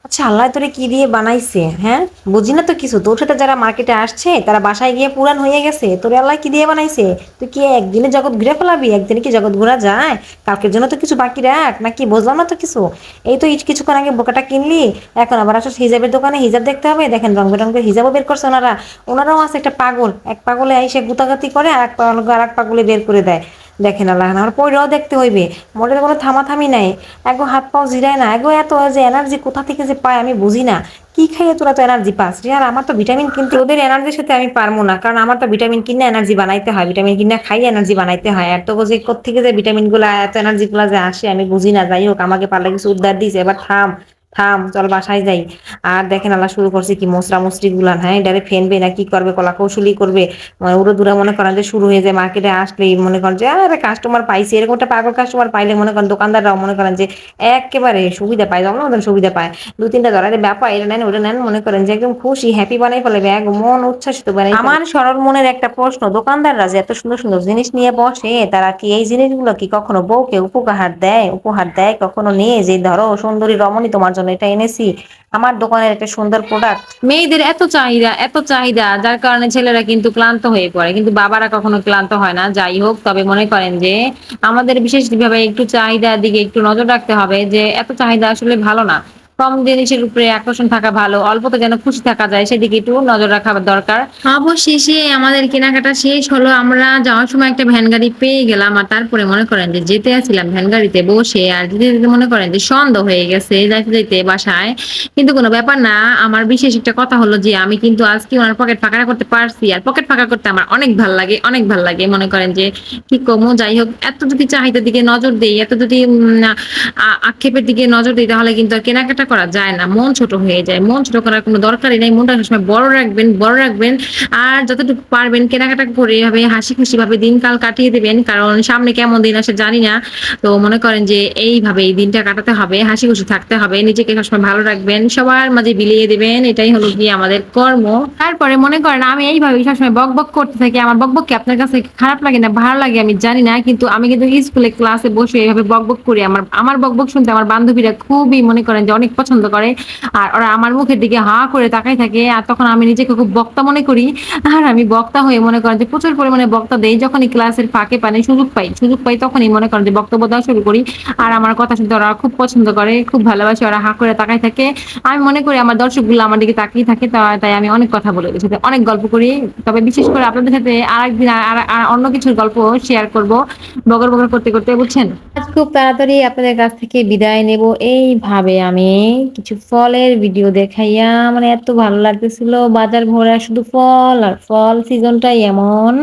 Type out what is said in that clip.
আচ্ছা, আল্লাহ তোরে কি দিয়ে বানাইছে? হ্যাঁ, বুঝি না তো কিছু। তোর সাথে যারা মার্কেটে আসছে তারা বাসায় গিয়ে পুরান হয়ে গেছে। তোরে আল্লাহ কি দিয়ে বানাইছে? তুই কি একদিনে জগৎ ঘুরে ফেলাবি? একদিনে কি জগৎ ঘোরা যায়? কালকের জন্য তো কিছু বাকি রাখ নাকি, বুঝলাম না তো কিছু। এই তো কিছুক্ষণ আগে বোকাটা কিনলি, এখন আবার আসলে হিজাবের দোকানে হিজাব দেখতে হবে। দেখেন রং বেরঙের হিজাবও বের করছে ওনারা। ওনারাও আছে একটা পাগল, এক পাগলে এসে গুতাগাতি করে আর এক পাগলে বের করে দেয়। দেখেন আল্লাহ, আমার পয়রাও দেখতে হইবে। মোটে কোনো থামাথামি নাই। একগো হাত পাও জিরায় না, একগো এত যে এনার্জি কোথা থেকে যে পায় আমি বুঝি না। কি খাইয়ে তোরা তো এনার্জি পাস রে? আর আমার তো ভিটামিন কিনতে, ওদের এনার্জির সাথে আমি পারবো না, কারণ আমার তো ভিটামিন কিনে এনার্জি বানাইতে হয়, ভিটামিন কিনে খাইয়ে এনার্জি বানাইতে হয়। এত যে কোত্থেকে যে ভিটামিন গুলা এত এনার্জি গুলা যে আসে আমি বুঝি না। যাই হোক, আমাকে পারলে কিছু উদ্ধার দিস, এবার থাম থাম, চল বাসায় যাই। আর দেখেন আল্লাহ শুরু করছে কি মশরা মশরি গুলান, হ্যাঁ এটারে ফেনবে না কি করবে, কলা কৌশলী করবে। উড়ো দুরা মনে করেন যে শুরু হয়ে যায় মার্কেটে আসলেই, মনে করেন যে আরে কাস্টমার পাইছে, এরকম একটা পাগল কাস্টমার পাইলে মনে করেন দোকানদাররাও মনে করেন যে একেবারে সুবিধা পায়, যেমন ওদের সুবিধা পায়। দু তিনটা ধরারে ব্যাপার, এটা নেন ওটা নেন, মনে করেন যে একদম খুশি হ্যাপি বানাই ফেলবে, এক মন উচ্ছ্বাসিত বানাই ফেলে। আমার সরল মনের একটা প্রশ্ন, দোকানদাররা যে এত সুন্দর সুন্দর জিনিস নিয়ে বসে, তারা কি এই জিনিসগুলো কি কখনো বউকে উপহার দেয় কখনো? নিয়ে যে ধরো সুন্দরী রমণী, তোমার জন্য এটা এনেছি, আমার দোকানের একটা সুন্দর প্রোডাক্ট। মেয়েদের এত চাহিদা এত চাহিদা, যার কারণে ছেলেরা কিন্তু ক্লান্ত হয়ে পড়ে, কিন্তু বাবারা কখনো ক্লান্ত হয় না। যাই হোক, তবে মনে করেন যে আমাদের বিশেষভাবে একটু চাহিদার দিকে একটু নজর রাখতে হবে, যে এত চাহিদা আসলে ভালো না। কম জিনিসের উপরে আকর্ষণ থাকা ভালো, অল্পতে যেন খুশি থাকা যায় সেদিকে একটু নজর রাখা দরকার। অবশেষে আমাদের কেনাকাটা শেষ হলো। আমরা যাওয়ার সময় একটা ভ্যান গাড়ি পেয়ে গেলাম, আর তারপরে মনে করেন যে যেতে আসছিলাম ভ্যান গাড়িতে বসে, আর যেতে যেতে মনে করেন যে সন্ধ্যা হয়ে গেছে যাইতে যাইতে বাসায়। কিন্তু কোনো ব্যাপার না। আমার বিশেষ একটা কথা হলো যে আমি কিন্তু আজকে ওনার পকেট ফাঁকা করতে পারছি, আর পকেট ফাঁকা করতে আমার অনেক ভাল লাগে, অনেক ভাল লাগে। মনে করেন যে কি কমো, যাই হোক, এত যদি চাহিদার দিকে নজর দেই, এত যদি আক্ষেপের দিকে নজর দিই, তাহলে কিন্তু আর কেনাকাটা করা যায় না, মন ছোট হয়ে যায়। মন ছোট করার কোনো দরকারই নাই, মনটা সবসময় বড় রাখবেন, বড় রাখবেন। আর যতটুকু পারবেন কেনাকাটা করে এভাবে হাসি খুশি ভাবে দিনকাল কাটিয়ে দিবেন, কারণ সামনে কেমন দিন আসে জানি না। তো মনে করেন যে এইভাবে এই দিনটা কাটাতে হবে, হাসি খুশি থাকতে হবে, নিজেকে সবসময় ভালো রাখবেন, সবার মাঝে বিলিয়ে দিবেন, এটাই হলো গিয়ে আমাদের কর্ম। তারপরে মনে করেন আমি এইভাবে সবসময় বক বক করতে থাকি। আমার বক বক কি আপনার কাছে খারাপ লাগে না ভালো লাগে আমি জানি না, কিন্তু আমি কিন্তু স্কুলে ক্লাসে বসে এইভাবে বক বক করি। আমার আমার বক বক শুনতে আমার বান্ধবীরা খুবই মনে করেন যে অনেক পছন্দ করে। আর ওরা আমার মুখের দিকে হা করে তাকাই থাকে, আর তখন আমি নিজেকে খুব বক্তা মনে করি। আর আমি বক্তা হয়ে মনে করেন যে প্রচুর পরিমাণে বক্তা দেই, যখনই ক্লাসের ফাঁকে পানি সুযোগ পাই তখনই মনে করেন যে বক্তব্য দেওয়া শুরু করি। আর আমার কথা শুনতে ওরা খুব পছন্দ করে, খুব ভালোবাসে, ওরা হা করে তাকাই থাকে। আমি মনে করি আমার দর্শকগুলো আমার দিকে তাকিয়ে থাকে, তাই আমি অনেক কথা বলি, ওদের সাথে অনেক গল্প করি। তবে বিশেষ করে আপনাদের সাথে আরেকদিন আর অন্য কিছুর গল্প শেয়ার করব, বগর বগর করতে করতে, বুঝছেন। আজ খুব তাড়াতাড়ি আপনাদের কাছ থেকে বিদায় নেব। এইভাবে আমি কিছু ফলের ভিডিও দেখাইয়া, মানে এত ভালো লাগতেছিল, বাজার ভরা শুধু ফল আর ফল, সিজনটাই এমন।